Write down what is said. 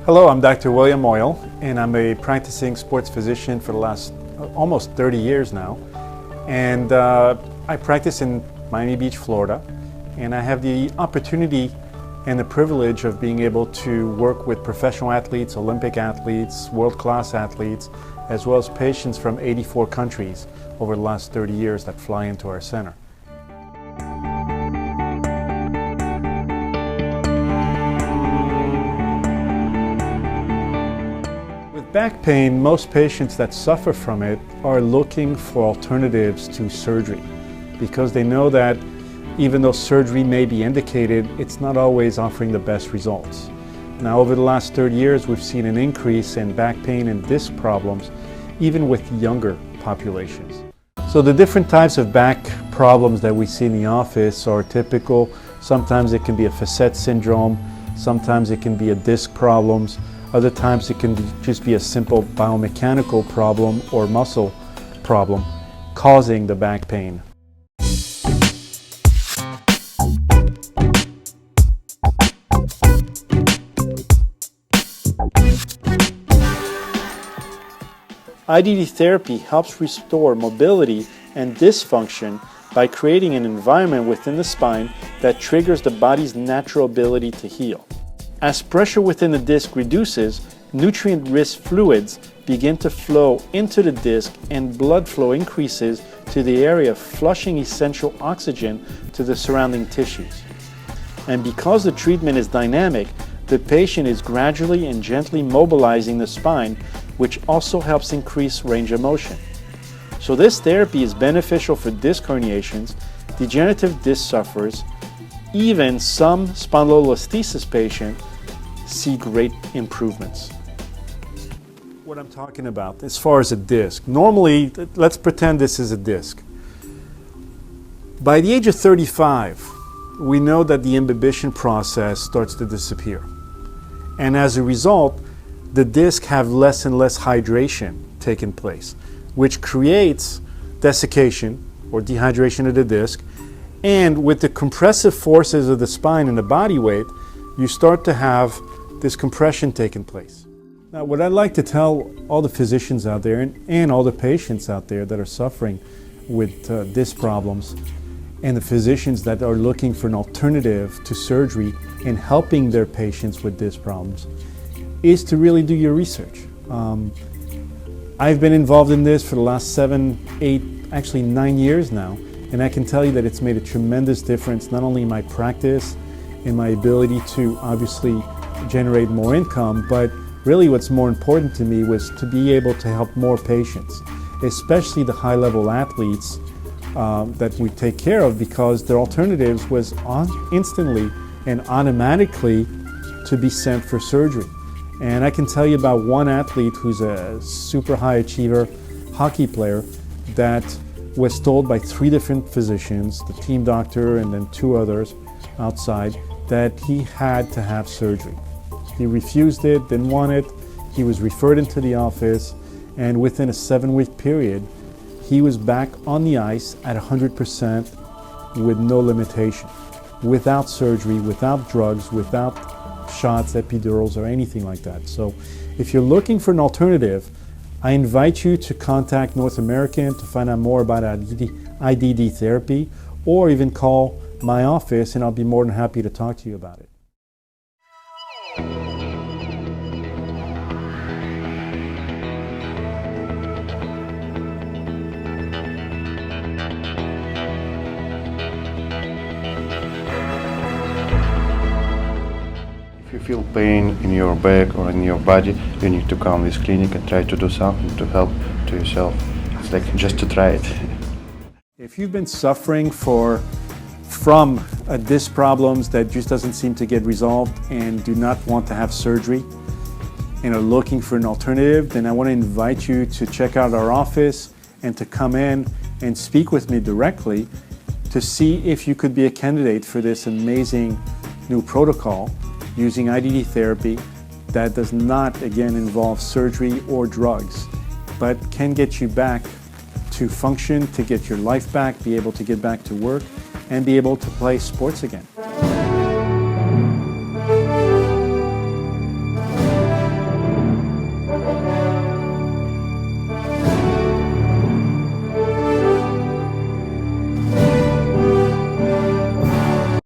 Hello, I'm Dr. William Moyal, and I'm a practicing sports physician for the last almost 30 years now. And I practice in Miami Beach, Florida, and I have the opportunity and the privilege of being able to work with professional athletes, Olympic athletes, world-class athletes, as well as patients from 84 countries over the last 30 years that fly into our center. Back pain, most patients that suffer from it are looking for alternatives to surgery because they know that even though surgery may be indicated, it's not always offering the best results. Now, over the last 30 years, we've seen an increase in back pain and disc problems, even with younger populations. So the different types of back problems that we see in the office are typical. Sometimes it can be a facet syndrome, sometimes it can be a disc problems. Other times it can just be a simple biomechanical problem or muscle problem causing the back pain. IDD Therapy helps restore mobility and dysfunction by creating an environment within the spine that triggers the body's natural ability to heal. As pressure within the disc reduces, nutrient-rich fluids begin to flow into the disc and blood flow increases to the area, flushing essential oxygen to the surrounding tissues. And because the treatment is dynamic, the patient is gradually and gently mobilizing the spine, which also helps increase range of motion. So this therapy is beneficial for disc herniations, degenerative disc sufferers. Even some spondylolisthesis patients see great improvements. What I'm talking about as far as a disc, normally, let's pretend this is a disc. By the age of 35, we know that the imbibition process starts to disappear. And as a result, the disc have less and less hydration taking place, which creates desiccation or dehydration of the disc. And with the compressive forces of the spine and the body weight, you start to have this compression taking place. Now, what I'd like to tell all the physicians out there and all the patients out there that are suffering with disc problems, and the physicians that are looking for an alternative to surgery in helping their patients with disc problems, is to really do your research. I've been involved in this for the last 7, 8, actually 9 years now. And I can tell you that it's made a tremendous difference, not only in my practice, in my ability to obviously generate more income, but really what's more important to me was to be able to help more patients, especially the high-level athletes that we take care of, because their alternatives was instantly and automatically to be sent for surgery. And I can tell you about one athlete who's a super high achiever hockey player that was told by 3 different physicians, the team doctor and then 2 others outside, that he had to have surgery. He refused it, didn't want it. He was referred into the office, and within a 7-week period, he was back on the ice at 100% with no limitation, without surgery, without drugs, without shots, epidurals, or anything like that. So if you're looking for an alternative, I invite you to contact North American to find out more about IDD Therapy, or even call my office and I'll be more than happy to talk to you about it. If you feel pain in your back or in your body, you need to come to this clinic and try to do something to help to yourself. It's like just to try it. If you've been suffering for from disc problems that just doesn't seem to get resolved and do not want to have surgery and are looking for an alternative, then I want to invite you to check out our office and to come in and speak with me directly to see if you could be a candidate for this amazing new protocol using IDD therapy that does not, again, involve surgery or drugs, but can get you back to function, to get your life back, be able to get back to work, and be able to play sports again.